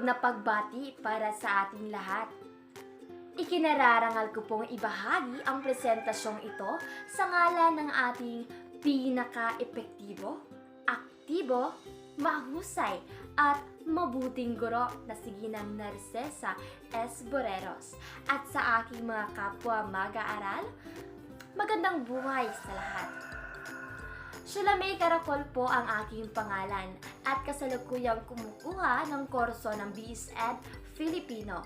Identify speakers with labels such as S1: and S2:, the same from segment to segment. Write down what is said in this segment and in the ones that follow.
S1: na pagbati para sa ating lahat. Ikinararangal ko pong ibahagi ang presentasyong ito sa ngalan ng ating pinaka-epektibo, aktibo, mahusay at mabuting guro na si Ginang Narcesa S. Boreros at sa aking mga kapwa mag-aaral, magandang buhay sa lahat. Shulamay Caracol po ang aking pangalan at kasalukuyang kumukuha ng kurso ng BSED Filipino.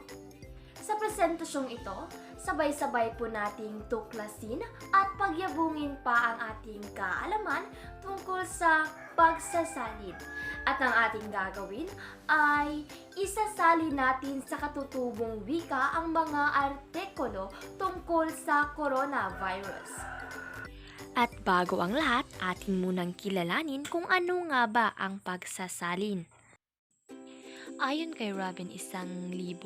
S1: Sa presentasyong ito, sabay-sabay po nating tuklasin at pagyabungin pa ang ating kaalaman tungkol sa pagsasalin. At ang ating gagawin ay isasalin natin sa katutubong wika ang mga artikulo tungkol sa coronavirus.
S2: At bago ang lahat, atin munang kilalanin kung ano nga ba ang pagsasalin. Ayon kay Robin 1958,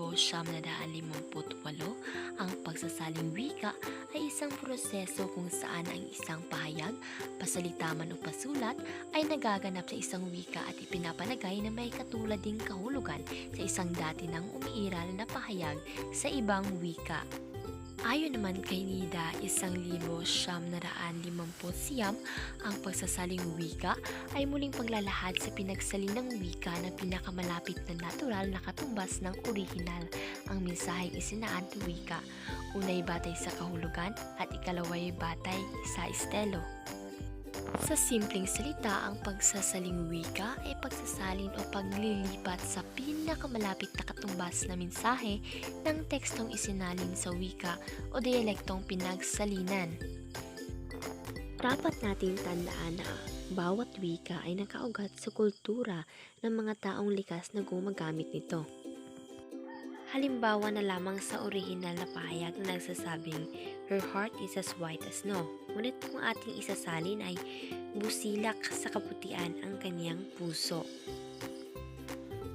S2: ang pagsasaling wika ay isang proseso kung saan ang isang pahayag, pasalita man o pasulat ay nagaganap sa isang wika at ipinapalagay na may katulad ding kahulugan sa isang dati nang umiiral na pahayag sa ibang wika. Ayon naman kay Nida 1950, ang pagsasaling wika ay muling paglalahad sa pinagsalinang wika na pinakamalapit na natural na katumbas ng orihinal. Ang mensaheng isinaan sa wika, unay batay sa kahulugan at ikalaway batay sa estilo. Sa simpleng salita, ang pagsasaling wika ay pagsasalin o paglilipat sa pinakamalapit na katumbas na mensahe ng tekstong isinalin sa wika o dialektong pinagsalinan. Dapat nating tandaan na bawat wika ay nakaugat sa kultura ng mga taong likas na gumagamit nito. Halimbawa na lamang sa orihinal na pahayag na nagsasabing, "Her heart is as white as snow." Ngunit kung ating isasalin ay, "Busilak sa kaputian ang kanyang puso."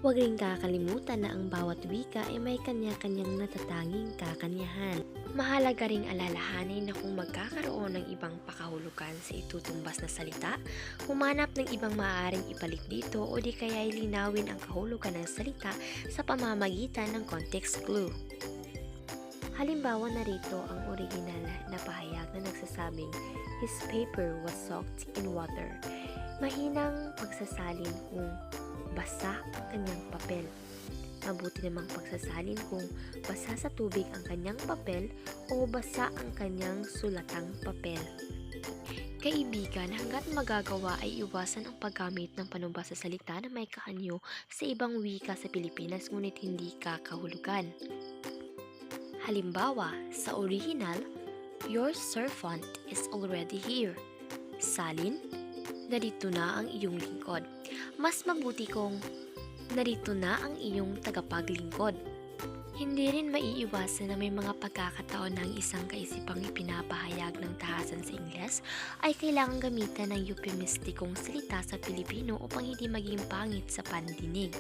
S2: Huwag rin kakalimutan na ang bawat wika ay may kanya-kanyang natatanging kakanyahan. Mahalaga ring alalahanin na kung magkakaroon ng ibang pakahulugan sa itutumbas na salita, humanap ng ibang maaaring ipalit dito o di kaya linawin ang kahulugan ng salita sa pamamagitan ng context clue. Halimbawa narito ang original na pahayag na nagsasabing, "His paper was soaked in water." Mahinang pagsasalin kung basa ang kanyang papel. Mabuti namang pagsasalin kung basa sa tubig ang kanyang papel o basa ang kanyang sulatang papel. Kaibigan, hanggat magagawa ay iwasan ang paggamit ng panumbas sa salita na may kaanyo sa ibang wika sa Pilipinas ngunit hindi kakahulugan. Halimbawa, sa original, "Your servant is already here." Salin, "Narito na ang iyong lingkod." Mas mabuti kung, "Narito na ang iyong tagapaglingkod." Hindi rin maiiwasan na may mga pagkakataon na ang isang kaisipang ipinapahayag ng tahasan sa Ingles ay kailangang gamitan ng euphemistikong salita sa Pilipino upang hindi maging pangit sa pandinig.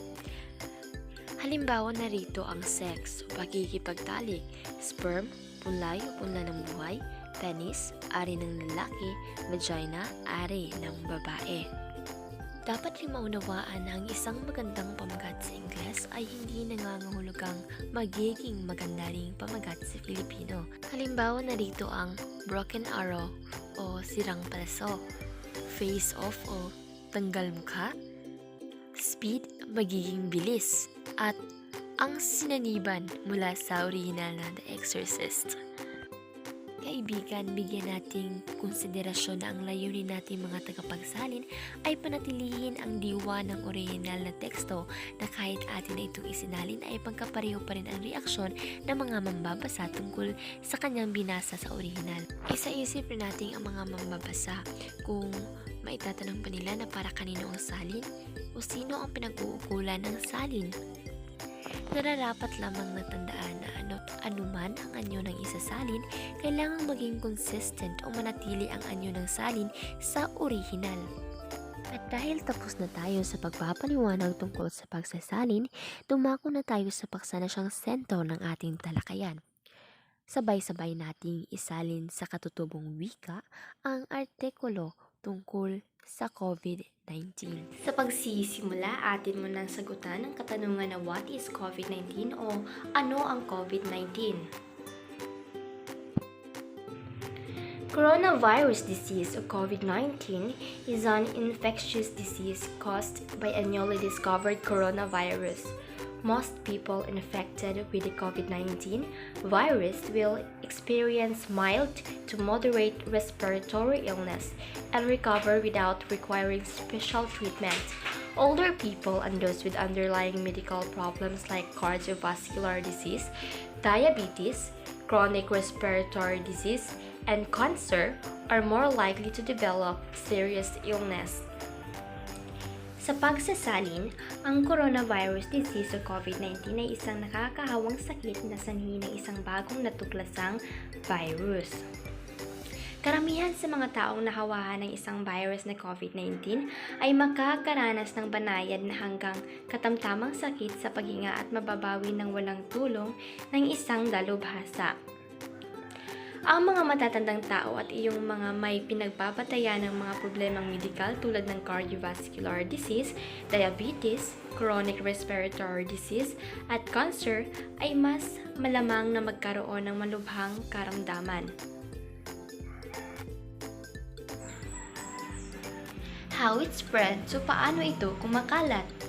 S2: Halimbawa narito ang sex, pagkikipagtalik, sperm, punlay o punla ng buhay, penis, ari ng lalaki, vagina, ari ng babae. Dapat rin maunawaan na ang isang magandang pamagat sa Ingles ay hindi nangangahulugang magiging maganda ring pamagat sa Filipino. Halimbawa narito ang broken arrow o sirang palaso, face off o tanggal mukha, speed, magiging bilis, at ang sinaniban mula sa orihinal na The Exorcist. Kaibigan, bigyan nating konsiderasyon na ang layunin nating mga tagapagsalin ay panatilihin ang diwa ng orihinal na teksto na kahit atin na itong isinalin ay pagkapareho pa rin ang reaksyon ng mga mambabasa tungkol sa kanyang binasa sa orihinal. Isa-isip rin natin ang mga mambabasa kung maitatanong pa nila na para kanino ang salin o sino ang pinag-uukulan ng salin. Nararapat lamang natandaan na anuman ang anyo ng isasalin, kailangang maging consistent o manatili ang anyo ng salin sa orihinal. At dahil tapos na tayo sa pagpapaliwanag tungkol sa pagsasalin, dumako na tayo sa paksa na siyang sentro ng ating talakayan. Sabay-sabay nating isalin sa katutubong wika ang artikulo tungkol sa COVID-19.
S3: Sa pagsisimula, atin mo nang sagutan ang katanungan na what is COVID-19 o ano ang COVID-19? Coronavirus disease or COVID-19 is an infectious disease caused by a newly discovered coronavirus. Most people infected with the COVID-19 virus will experience mild to moderate respiratory illness and recover without requiring special treatment. Older people and those with underlying medical problems like cardiovascular disease, diabetes, chronic respiratory disease, and cancer are more likely to develop serious illness. Sa pagsasalin, ang coronavirus disease o COVID-19 ay isang nakakahawang sakit na sanhi ng isang bagong natuklasang virus. Karamihan sa mga taong nahawahan ng isang virus na COVID-19 ay makakaranas ng banayad na hanggang katamtamang sakit sa paghinga at mababawi ng walang tulong ng isang dalubhasa. Ang mga matatandang tao at iyong mga may pinagbabatayan ng mga problemang medikal tulad ng cardiovascular disease, diabetes, chronic respiratory disease, at cancer ay mas malamang na magkaroon ng malubhang karamdaman. How it spread? So paano ito kumakalat?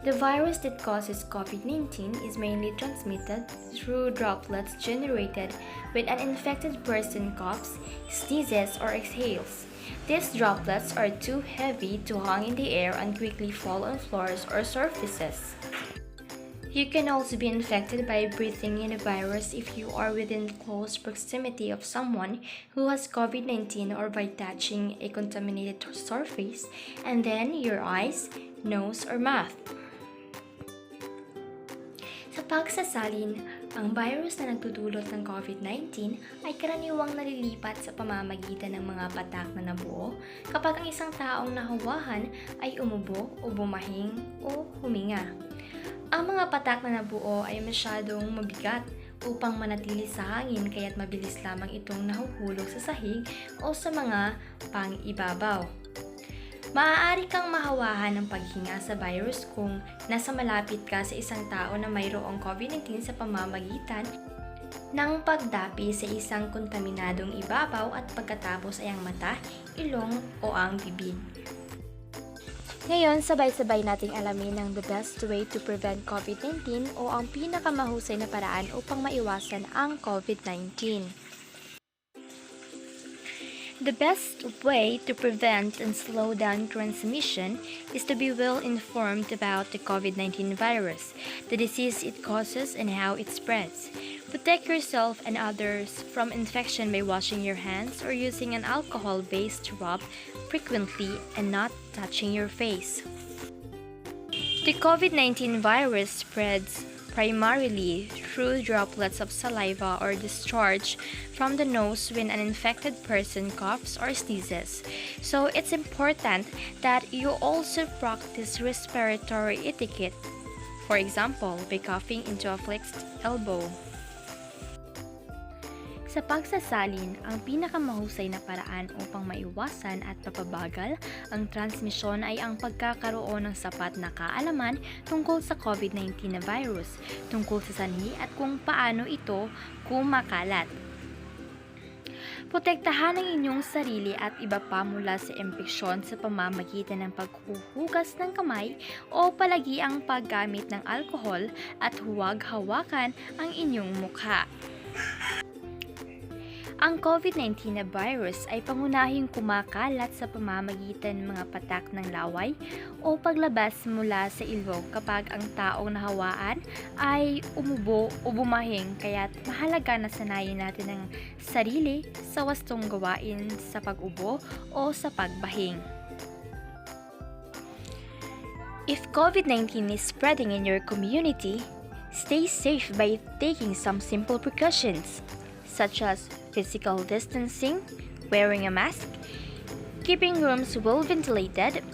S3: The virus that causes COVID-19 is mainly transmitted through droplets generated when an infected person coughs, sneezes, or exhales. These droplets are too heavy to hang in the air and quickly fall on floors or surfaces. You can also be infected by breathing in a virus if you are within close proximity of someone who has COVID-19 or by touching a contaminated surface and then your eyes, nose, or mouth. Sa pagsasalin, ang virus na nagdudulot ng COVID-19 ay karaniwang nalilipat sa pamamagitan ng mga patak na nabuo kapag ang isang taong nahawahan ay umubo o bumahing o huminga. Ang mga patak na nabuo ay masyadong mabigat upang manatili sa hangin kaya't mabilis lamang itong nahuhulog sa sahig o sa mga pang-ibabaw. Maaari kang mahawahan ng paghinga sa virus kung nasa malapit ka sa isang tao na mayroong COVID-19 sa pamamagitan ng pagdapi sa isang kontaminadong ibabaw at pagkatapos ay ang mata, ilong o ang bibig.
S1: Ngayon, sabay-sabay nating alamin ang the best way to prevent COVID-19 o ang pinakamahusay na paraan upang maiwasan ang COVID-19.
S3: The best way to prevent and slow down transmission is to be well informed about the COVID-19 virus, the disease it causes, and how it spreads. Protect yourself and others from infection by washing your hands or using an alcohol-based rub frequently and not touching your face. The COVID-19 virus spreads primarily through droplets of saliva or discharge from the nose when an infected person coughs or sneezes. So it's important that you also practice respiratory etiquette, for example, by coughing into a flexed elbow. Sa pagsasalin, ang pinakamahusay na paraan upang maiwasan at mapabagal ang transmisyon ay ang pagkakaroon ng sapat na kaalaman tungkol sa COVID-19 na virus, tungkol sa sanhi at kung paano ito kumakalat. Protektahan ang inyong sarili at iba pa mula sa impeksyon sa pamamagitan ng paghuhugas ng kamay o palagi ang paggamit ng alkohol at huwag hawakan ang inyong mukha. Ang COVID-19 na virus ay pangunahing kumakalat sa pamamagitan ng mga patak ng laway o paglabas mula sa ilong kapag ang taong nahawaan ay umubo o bumahing, kaya't mahalaga na sanayin natin ang sarili sa wastong gawain sa pag-ubo o sa pagbahing. If COVID-19 is spreading in your community, stay safe by taking some simple precautions, such as physical distancing, wearing a mask, keeping rooms well ventilated,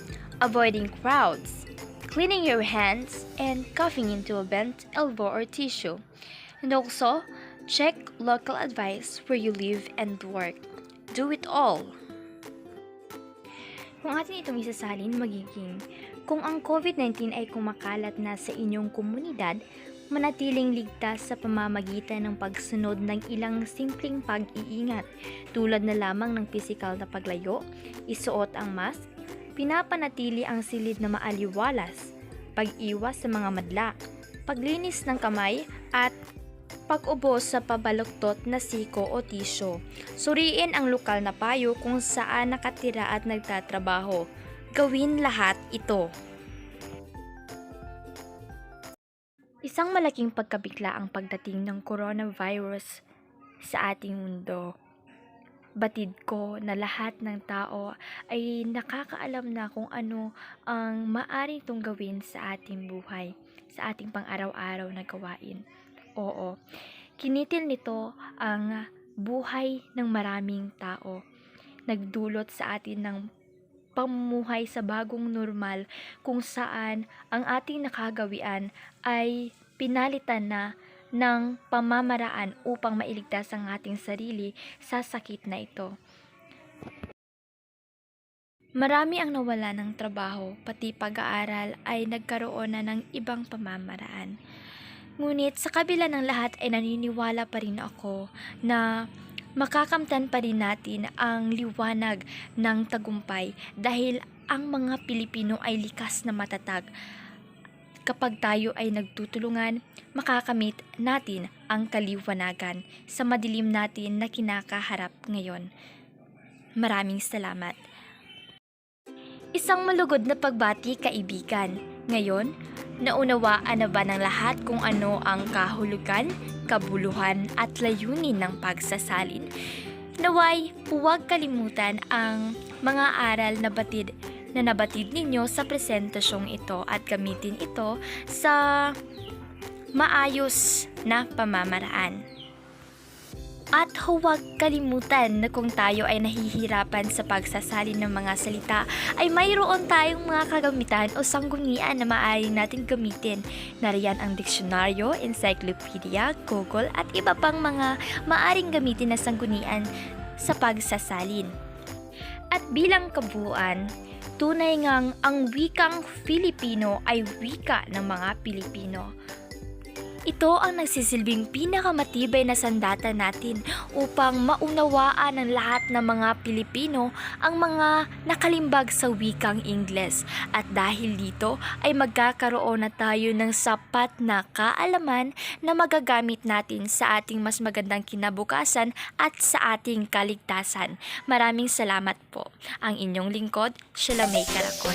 S3: avoiding crowds, cleaning your hands, and coughing into a bent elbow or tissue. And also, check local advice where you live and work.
S2: do it all.
S3: Kung atin itong isasalin, magiging kung ang COVID-19 ay kumakalat na sa inyong komunidad, manatiling ligtas sa pamamagitan ng pagsunod ng ilang simpleng pag-iingat tulad na lamang ng pisikal na paglayo, isuot ang mask, pinapanatili ang silid na maaliwalas, pag-iwas sa mga madla, paglinis ng kamay at pag-ubos sa pabaluktot na siko o tisyo. Suriin ang lokal na payo kung saan nakatira at nagtatrabaho. Gawin lahat ito. Isang malaking pagkabigla ang pagdating ng coronavirus sa ating mundo. Batid ko na lahat ng tao ay nakakaalam na kung ano ang maaari itong gawin sa ating buhay, sa ating pang-araw-araw na gawain. Oo, kinitil nito ang buhay ng maraming tao. Nagdulot sa atin ng pamumuhay sa bagong normal kung saan ang ating nakagawian ay pinalitan na ng pamamaraan upang mailigtas ang ating sarili sa sakit na ito. Marami ang nawala ng trabaho, pati pag-aaral ay nagkaroon na ng ibang pamamaraan. Ngunit sa kabila ng lahat ay naniniwala pa rin ako na makakamtan pa rin natin ang liwanag ng tagumpay dahil ang mga Pilipino ay likas na matatag. Kapag tayo ay nagtutulungan, makakamit natin ang kaliwanagan sa madilim natin na kinakaharap ngayon. Maraming salamat. Isang malugod na pagbati, kaibigan. Ngayon, naunawaan na ba ng lahat kung ano ang kahulugan, kabuluhan at layunin ng pagsasalin? Naway, huwag kalimutan ang mga aral na nabatid ninyo sa presentasyong ito at gamitin ito sa maayos na pamamaraan. At huwag kalimutan na kung tayo ay nahihirapan sa pagsasalin ng mga salita, ay mayroon tayong mga kagamitan o sanggunian na maaaring natin gamitin. Nariyan ang diksyonaryo, encyclopedia, Google at iba pang mga maaaring gamitin na sanggunian sa pagsasalin. At bilang kabuuan, tunay ngang ang wikang Filipino ay wika ng mga Pilipino. Ito ang nagsisilbing pinakamatibay na sandata natin upang maunawaan ng lahat ng mga Pilipino ang mga nakalimbag sa wikang Ingles. At dahil dito ay magkakaroon na tayo ng sapat na kaalaman na magagamit natin sa ating mas magandang kinabukasan at sa ating kaligtasan. Maraming salamat po. Ang inyong lingkod, Sheila May Caracol.